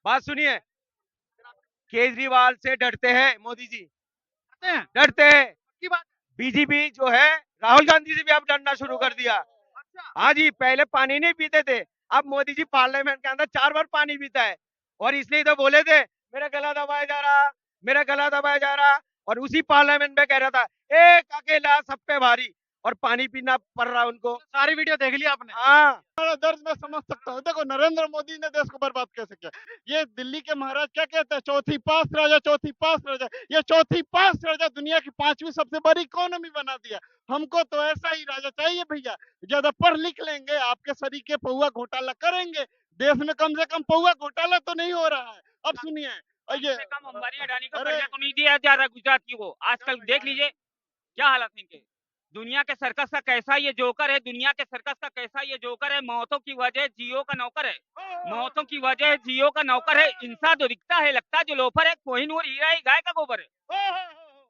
बात सुनिए, केजरीवाल से डरते हैं मोदी जी, करते हैं डरते हैं। की बात। बीजेपी जो है राहुल गांधी से भी अब डरना शुरू कर दिया। अच्छा, हाँ जी, पहले पानी नहीं पीते थे, अब मोदी जी पार्लियामेंट के अंदर 4 बार पानी पीता है। और इसलिए तो बोले थे मेरा गला दबाया जा रहा, मेरा गला दबाया जा रहा। और उसी पार्लियामेंट में कह रहा था एक अकेला सब पे भारी, और पानी पीना पड़ रहा उनको। सारी वीडियो देख लिया आपने। हाँ, दर्द मैं समझ सकता हूँ। देखो, नरेंद्र मोदी ने देश को बर्बाद कैसे किया। ये दिल्ली के महाराज क्या कहते हैं, चौथी पास राजा, चौथी पास राजा। ये चौथी पास राजा दुनिया की पांचवी सबसे बड़ी इकोनॉमी बना दिया। हमको तो ऐसा ही राजा चाहिए भैया। ज्यादा पढ़ लिख लेंगे, आपके सरीके पौवा घोटाला करेंगे। देश में कम से कम पौवा घोटाला तो नहीं हो रहा है। अब सुनिए, कम ये से कम अंबानी अडानी का अरे कर्जा तो नहीं दिया जा रहा गुजरात की को। आजकल देख लीजिए क्या हालत है इनके। दुनिया के सर्कस का कैसा ये जोकर है, दुनिया के सर्कस का कैसा ये जोकर है। मौतों की वजह जियो का नौकर है, मौतों की वजह जियो का नौकर है। इंसान तो दिखता है, लगता है जो लोफर है। कोहिनूर हीरा ही गाय का गोबर है।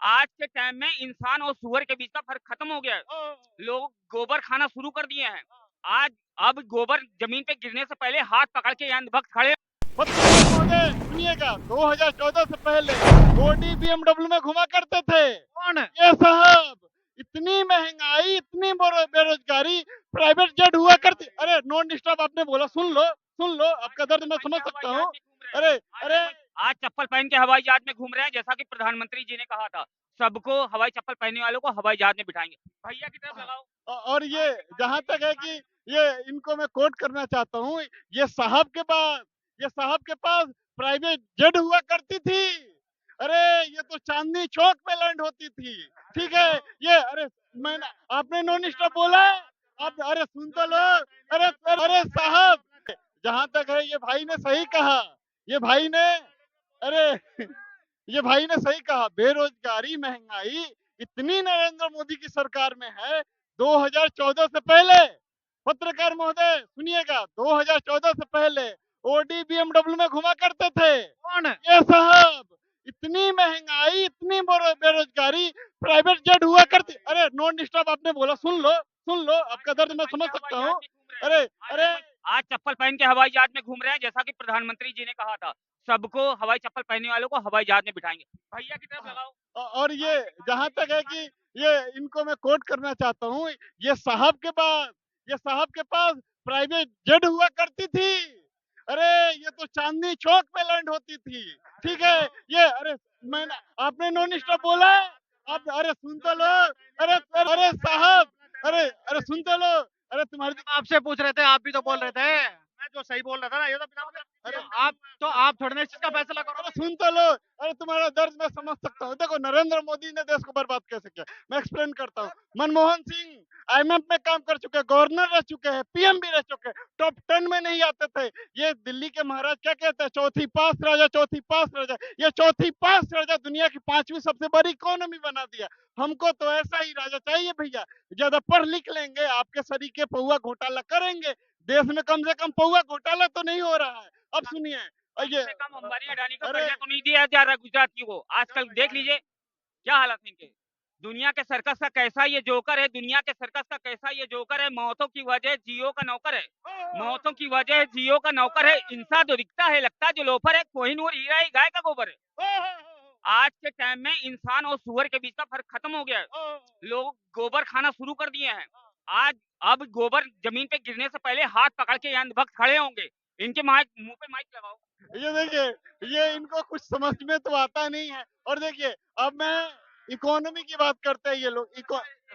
आज के टाइम में इंसान और सुअर के बीच का फर्क खत्म हो गया है। लोग गोबर खाना शुरू कर दिए हैं। आज अब गोबर जमीन पे गिरने से पहले हाथ पकड़ के अंधभक्त खड़े। महोदय सुनिएगा, 2014 से पहले ओडी बीएमडब्ल्यू में घुमा करते थे। कौन है? ये साहब, इतनी महंगाई, इतनी बेरोजगारी, प्राइवेट जेट हुआ करती। अरे नॉन स्टॉप आपने बोला, सुन लो सुन लो, आपका दर्द मैं समझ सकता हूँ। अरे अरे आज चप्पल पहन के हवाई जहाज में घूम रहे हैं, जैसा कि प्रधानमंत्री जी ने कहा था सबको हवाई चप्पल पहनने वालों को हवाई जहाज में बिठाएंगे। भैया की तरफ लगाओ। और ये जहां तक है कि ये इनको मैं कोट करना चाहता हूँ। ये साहब के पास ये साहब के पास प्राइवेट जेट हुआ करती थी। अरे ये तो चांदनी चौक पे लैंड होती थी। ठीक है, ये अरे मैंने आपने नॉन स्टॉप बोला। आप अरे सुन तो लो। अरे अरे साहब, जहां तक है ये भाई ने सही कहा। ये भाई ने अरे ये भाई ने सही कहा। बेरोजगारी, महंगाई इतनी नरेंद्र मोदी की सरकार में है। 2014 से पहले, पत्रकार महोदय सुनिएगा, 2014 से पहले ओडी बीएमडब्ल्यू में घुमा करते थे। कौन है? ये साहब, इतनी महंगाई, इतनी बेरोजगारी, प्राइवेट जेट हुआ करती। अरे नॉन स्टॉप आपने बोला, सुन लो, आपका दर्द मैं समझ सकता हूँ। अरे अरे आज चप्पल पहन के हवाई जहाज में घूम रहे हैं, जैसा कि प्रधानमंत्री जी ने कहा था सबको हवाई चप्पल पहनने वालों को हवाई जहाज में बिठाएंगे। भैया की तरफ लगाओ। और ये जहां तक है कि ये इनको मैं कोट करना चाहता हूँ। ये साहब के पास प्राइवेट जेट हुआ करती थी। अरे ये तो चांदनी चौक पे लैंड होती थी। ठीक है, ये अरे मैंने आपने नॉन स्टॉप बोला। आप अरे सुन तो लो। अरे अरे साहब, अरे अरे सुन तो लो। अरे तुम्हारी हम आपसे पूछ रहे थे, आप भी तो बोल रहे थे। मैं जो सही बोल रहा था ना, ये तो बिना मतलब अरे आप थोड़े ना इस चीज का फैसला करो। अरे सुन तो लो। अरे तुम्हारा दर्द मैं समझ सकता हूँ। देखो, नरेंद्र मोदी ने देश को बर्बाद कैसे किया, मैं एक्सप्लेन करता हूँ। मनमोहन सिंह आईएमएफ में काम कर चुके हैं, गवर्नर रह चुके हैं, पीएम भी रह चुके हैं, टॉप 10 में नहीं आते थे। ये दिल्ली के महाराज क्या कहते हैं, चौथी पास राजा, चौथी पास राजा। ये चौथी पास राजा दुनिया की पांचवी सबसे बड़ी इकोनॉमी बना दिया। हमको तो ऐसा ही राजा चाहिए भैया। ज्यादा पढ़ लिख लेंगे, आपके सरीके पौवा घोटाला करेंगे। देश में कम से कम पौवा घोटाला तो नहीं हो रहा है। अब सुनिए, कम ये से कम अंबानी अडानी का अरे कर्जा तो नहीं दिया जा रहा गुजरात की को। आजकल देख लीजिए क्या हालत है इनके। दुनिया के सर्कस का कैसा ये जोकर है, दुनिया के सर्कस का कैसा ये जोकर है। मौतों की वजह जियो का नौकर है, मौतों की वजह जियो का नौकर है। इंसान तो दिखता है, लगता है जो लोफर है। कोहिनूर हीरा ही गाय का गोबर है। आज के टाइम में इंसान और सुअर के बीच का फर्क खत्म हो गया है। लोग गोबर खाना शुरू कर दिए हैं। आज अब गोबर जमीन पे गिरने से पहले हाथ पकड़ के अंधभक्त खड़े होंगे। इनके मुंह पे माइक लगाओ। ये देखिए, ये इनको कुछ समझ में तो आता नहीं है। और देखिए, अब मैं इकोनॉमी की बात करते हैं ये लोग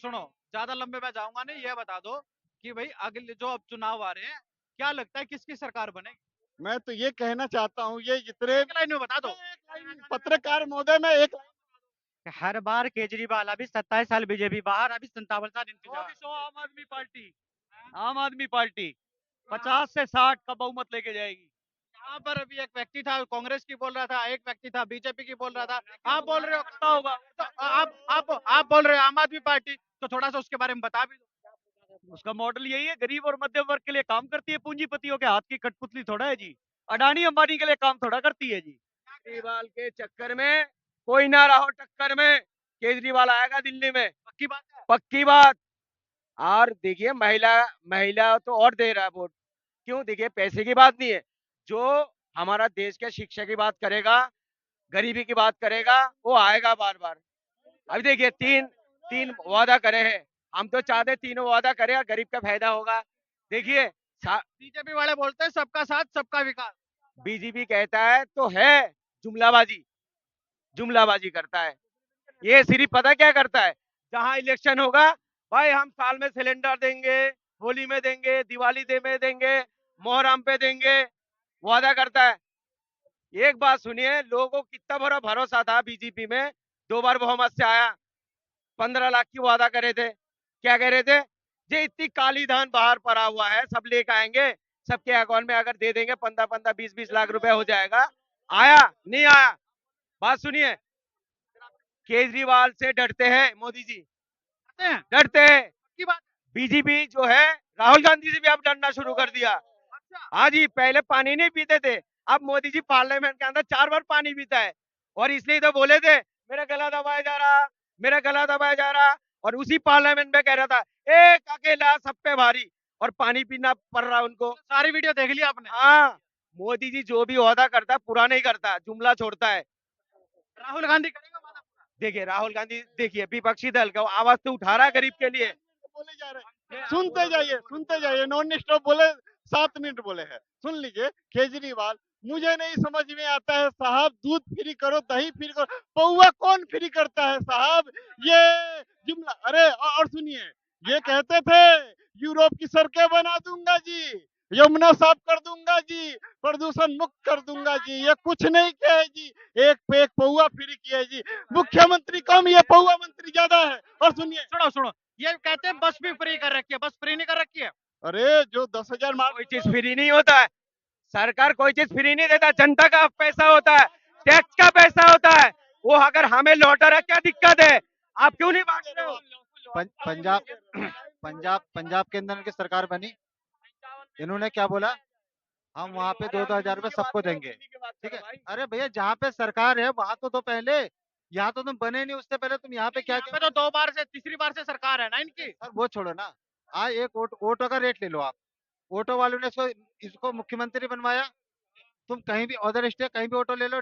सुनो, ज्यादा लंबे में जाऊंगा नहीं। ये बता दो कि भाई अगले जो अब चुनाव आ रहे हैं, क्या लगता है किसकी सरकार बनेगी? मैं तो ये कहना चाहता हूँ, ये जितने एक लाइन में बता दो। पत्रकार महोदय, मैं एक हर बार केजरीवाल, अभी 27 साल बीजेपी बाहर, अभी 57 साल इंतजार। आम आदमी पार्टी, आम आदमी पार्टी 50 से 60 का बहुमत लेके जाएगी। यहाँ पर अभी एक व्यक्ति था कांग्रेस की बोल रहा था, एक व्यक्ति था बीजेपी की बोल रहा था। आप बोल रहे हो कितना होगा? तो आप बोल रहे हो आम आदमी पार्टी, तो थोड़ा सा उसके बारे में बता भी दो। उसका मॉडल यही है, गरीब और मध्यम वर्ग के लिए काम करती है, पूंजीपतियों के हाथ की कठपुतली थोड़ा है जी। अडानी अंबानी के लिए काम थोड़ा करती है जी। केजरीवाल के चक्कर में कोई ना रहो टक्कर में, केजरीवाल आएगा दिल्ली में, पक्की बात है। पक्की बात। और देखिए, महिला महिला तो और दे रहा है वोट। क्यों? देखिए, पैसे की बात नहीं है। जो हमारा देश के शिक्षा की बात करेगा, गरीबी की बात करेगा, वो आएगा बार बार। अभी देखिए तीन तीन वादा करे हैं, हम तो चाहते तीनों वादा करे और गरीब का फायदा होगा। देखिए बीजेपी वाले बोलते हैं सबका साथ सबका विकास। बीजेपी कहता है तो है जुमलाबाजी, जुमलाबाजी करता है। ये सिर्फ पता क्या करता है, जहां इलेक्शन होगा भाई हम साल में सिलेंडर देंगे, होली में देंगे, दिवाली डे में देंगे, मोहर्रम पे देंगे, वादा करता है। एक बात सुनिए, लोगों को कितना बड़ा भरोसा था बीजेपी में, 2 बार बहुमत से आया, 15 लाख की वादा करे थे। क्या कह रहे थे, ये इतनी काली धान बाहर पड़ा हुआ है, सब लेकर आएंगे, सबके अकाउंट में अगर दे देंगे 15-15, 20-20 लाख रुपए हो जाएगा। आया नहीं आया? बात सुनिए, केजरीवाल से डरते हैं मोदी जी, डरते हैं। की बात बीजेपी जो है राहुल गांधी से भी अब डरना शुरू कर दिया। हाँ जी, पहले पानी नहीं पीते थे, अब मोदी जी पार्लियामेंट के अंदर 4 बार पानी पीता है। और इसलिए तो बोले थे मेरा गला दबाया जा रहा, मेरा गला दबाया जा रहा, और उसी पार्लियामेंट में कह रहा था एक अकेला सब पे भारी, और पानी पीना पड़ रहा उनको। सारी वीडियो देख लिया आपने। हाँ, मोदी जी जो भी वादा करता है पूरा नहीं करता, जुमला छोड़ता है। राहुल गांधी करेगा वादा पूरा। देखिए राहुल गांधी, देखिए विपक्षी दल का आवाज तो उठा रहा है गरीब के लिए। बोले जा रहे हैं, सुनते जाइए, नॉन स्टॉप बोले, 7 मिनट बोले हैं, सुन लीजिए। केजरीवाल, मुझे नहीं समझ में आता है साहब, दूध फ्री करो, दही फ्री करो, पौवा कौन फ्री करता है साहब? ये जुमला, अरे और सुनिए, ये कहते थे यूरोप की सड़कें बना दूंगा जी, यमुना साफ कर दूंगा जी, प्रदूषण मुक्त कर दूंगा जी, ये कुछ नहीं किया है जी, एक पे एक पौवा फ्री किया है जी। मुख्यमंत्री कम, ये पौवा मंत्री ज्यादा है। और सुनिए, सुनो सुनो, ये कहते हैं बस भी फ्री कर रखी है, बस फ्री नहीं कर रखी है। अरे जो 10,000 मार्क, कोई चीज फ्री नहीं होता है, सरकार कोई चीज फ्री नहीं देता, जनता का पैसा होता है, टैक्स का पैसा होता है, वो अगर हमें लौटा रहा, क्या दिक्कत है? आप क्यों नहीं बांट रहे हो? पंजाब के अंदर इनकी सरकार बनी, इन्होंने क्या बोला, हम वहाँ पे 2-2 हजार रुपए सबको देंगे, ठीक है। अरे भैया जहाँ पे सरकार है वहाँ तो दो पहले, यहाँ तो तुम बने नहीं, उससे पहले तुम यहाँ पे क्या यहाँ पे तो 2 बार से तीसरी बार से सरकार है ना इनकी। सर वो छोड़ो ना, आज एक ऑटो का रेट ले लो आप, ऑटो वालों ने इसको मुख्यमंत्री बनवाया। तुम कहीं भी अदर स्टेट कहीं भी ऑटो ले लो,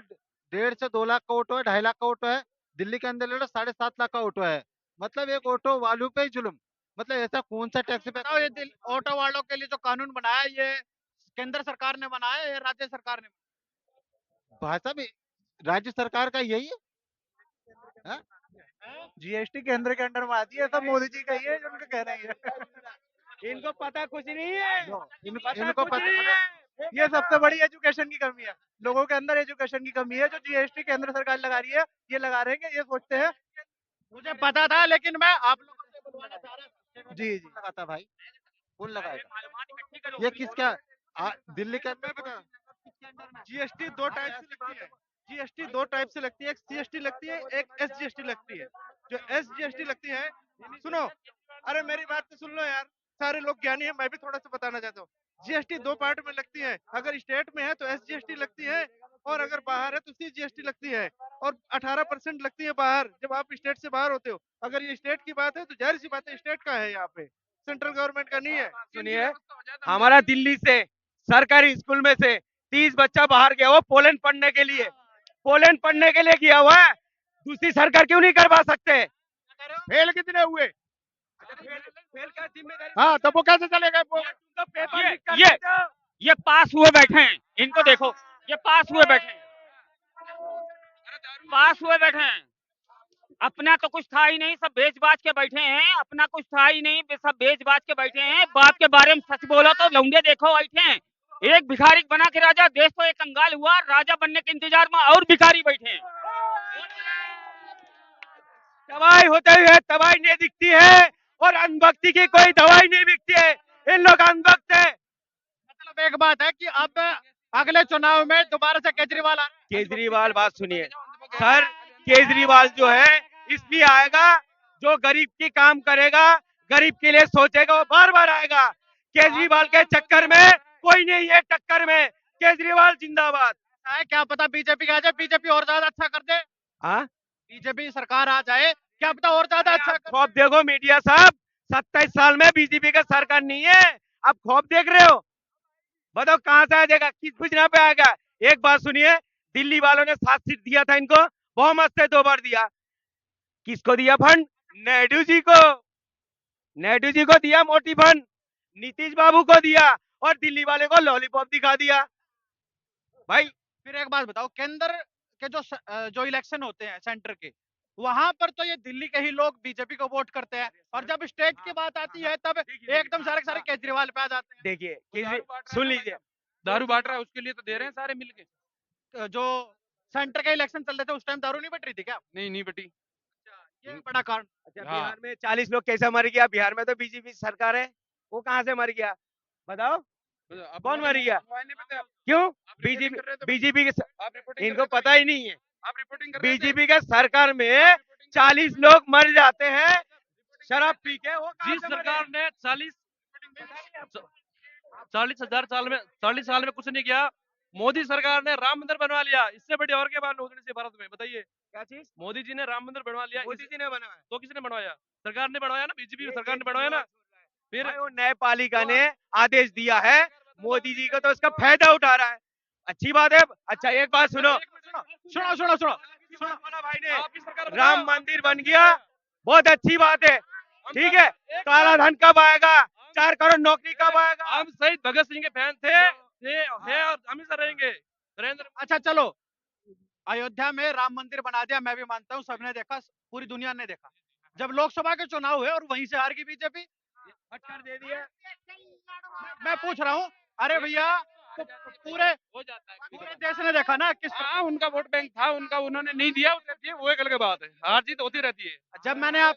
1.5 से 2 लाख का ऑटो है, 2.5 लाख का ऑटो है, दिल्ली के अंदर ले लो 7.5 लाख का ऑटो है। मतलब एक ऑटो वालों पे ही जुल्म, मतलब ऐसा कौन सा टैक्स पे बताओ, ये ऑटो वालों के लिए जो कानून बनाया है, ये केंद्र सरकार ने बनाया है या राज्य सरकार ने? भाषा भी राज्य सरकार का यही है। जीएसटी केंद्र के अंडर में आती है, सब मोदी जी का ही है जो उनका कह रहे हैं। इनको पता कुछ नहीं है, इनको कुछ पता नहीं है। ये सबसे बड़ी एजुकेशन की कमी है, लोगों के अंदर एजुकेशन की कमी है। जो जीएसटी केंद्र सरकार लगा रही है, ये लगा रहे हैं, ये सोचते हैं। मुझे पता था, लेकिन मैं आप लोगों से बुलवाना चाह रहा जी जी, लगाता भाई, कौन लगाएगा? ये किसका दिल्ली के अंदर जीएसटी 2 टाइप से लगती है, जीएसटी 2 टाइप से लगती है, एक सीएसटी लगती है, एक एसजीएसटी लगती है। जो एसजीएसटी लगती है, सुनो, अरे मेरी बात तो सुन लो यार, सारे लोग ज्ञानी हैं, मैं भी थोड़ा सा बताना चाहता हूँ। जीएसटी 2 पार्ट में लगती है, अगर स्टेट में है तो एसजीएसटी लगती है, और अगर बाहर है तो सीजीएसटी लगती है, और 18% लगती है बाहर, जब आप स्टेट से बाहर होते हो। अगर ये स्टेट की बात है तो जाहिर सी बात है स्टेट का है, यहाँ पे सेंट्रल गवर्नमेंट का नहीं है। सुनिए, हमारा दिल्ली से सरकारी स्कूल में से 30 बच्चा बाहर गया, वो पोलैंड पढ़ने के लिए, पोलैंड पढ़ने के लिए गया हुआ है। दूसरी सरकार क्यों नहीं करवा सकते? फेल कितने हुए? फेल का जिम्मेदारी हाँ, तो वो कैसे चलेगा? तुमको पेपर ये- लीक कर ये- देते हो। ये पास हुए बैठे हैं, इनको देखो, ये पास हुए बैठे हैं, पास हुए बैठे हैं। अपना तो कुछ था ही नहीं, सब बेच बाच के बैठे हैं, अपना कुछ था ही नहीं, सब बेच बाच के बैठे हैं। बाप के बारे में सच बोलो तो लौंडे देखो बैठे हैं, एक भिखारी बना के राजा, देश तो एक कंगाल हुआ, राजा बनने के इंतजार में और भिखारी बैठे हैं। दवाई होते हुए दवाई नहीं दिखती है, और अनभक्ति की कोई दवाई नहीं बिकती है। इन लोग अनभक्त है। मतलब एक बात है कि अब अगले चुनाव में दोबारा से केजरीवाल आ रहे हैं। केजरीवाल, बात सुनिए सर, केजरीवाल जो है इसलिए आएगा जो गरीब की काम करेगा, गरीब के लिए सोचेगा, वो बार बार आएगा। केजरीवाल के चक्कर में कोई नहीं है, टक्कर में केजरीवाल जिंदाबाद। है, क्या पता बीजेपी आ जाए, बीजेपी और ज्यादा अच्छा कर दे, हाँ, बीजेपी सरकार आ जाए, क्या पता और ज्यादा अच्छा कर खौफ देखो मीडिया साहब, 27 साल में बीजेपी का सरकार नहीं है, आप खौफ देख रहे हो। बताओ कहां से आ जाएगा, किस योजना पे आएगा? एक बात सुनिए, दिल्ली वालों ने 7 सीट दिया था इनको, बहुमत से 2 बार दिया। किसको दिया फंड? नायडू जी को। नायडू जी को दिया मोटी फंड, नीतीश बाबू को दिया, और दिल्ली वाले को लॉलीपॉप दिखा दिया। भाई फिर एक बात बताओ, केंद्र के जो इलेक्शन होते हैं सेंटर के, वहां पर तो ये दिल्ली के ही लोग बीजेपी को वोट करते हैं, और जब स्टेट की बात आती है तब एकदम सारे के सारे केजरीवाल पे आ जाते देखिए, सुन लीजिए, दारू बांट रहा है उसके लिए तो दे रहे हैं सारे मिलके। हैं। जो सेंटर के इलेक्शन चल रहे थे उस टाइम दारू नहीं बट रही थी क्या? नहीं नहीं बेटी। ये बड़ा कारण। अच्छा हाँ। बिहार में 40 लोग कैसे मर गया? बिहार में तो बीजेपी सरकार है, वो कहाँ से मर गया बताओ? कौन मर गया? क्यों? बीजेपी बीजेपी के इनको पता ही नहीं है। आप रिपोर्टिंग बीजेपी के सरकार में 40 लोग मर जाते हैं शराब पी के, वो कहाँ जिस से मरे? सरकार ने 40 साल में कुछ नहीं किया, मोदी सरकार ने राम मंदिर बनवा लिया। इससे बड़ी और क्या बात होगी से भारत में, बताइए। क्या चीज? मोदी जी ने राम मंदिर बनवा लिया। मोदी जी ने बनाया? तो किसने बनवाया? सरकार ने बनवाया ना, बीजेपी सरकार ने बनवाया ना। फिर भाई वो न्यायपालिका ने आदेश दिया है, मोदी जी का तो उसका फायदा उठा रहा है। अच्छी बात है। अच्छा एक बात सुनो, सुनो सुनो सुनो सुनो भाई ने, आपकी सरकार बनाओ। राम मंदिर बन गया, बहुत अच्छी बात है, ठीक है। काला धन कब आएगा? 4 करोड़ नौकरी कब आएगा? हम शहीद भगत सिंह के फैन थे, है और हमेशा रहेंगे। नरेंद्र अच्छा चलो, अयोध्या में राम मंदिर बना दिया, मैं भी मानता हूँ, सबने देखा, पूरी दुनिया ने देखा। जब लोकसभा के चुनाव हुए और वहीं से हार गई बीजेपी, फटकार दे दिया। मैं पूछ रहा हूँ, अरे भैया तो पूरे हो जाता है। पूरे देश ने देखा ना किस। हाँ, उनका वोट बैंक था, उनका उन्होंने नहीं दिया, वो एक अलग बात है। हार जीत होती रहती है। जब मैंने आप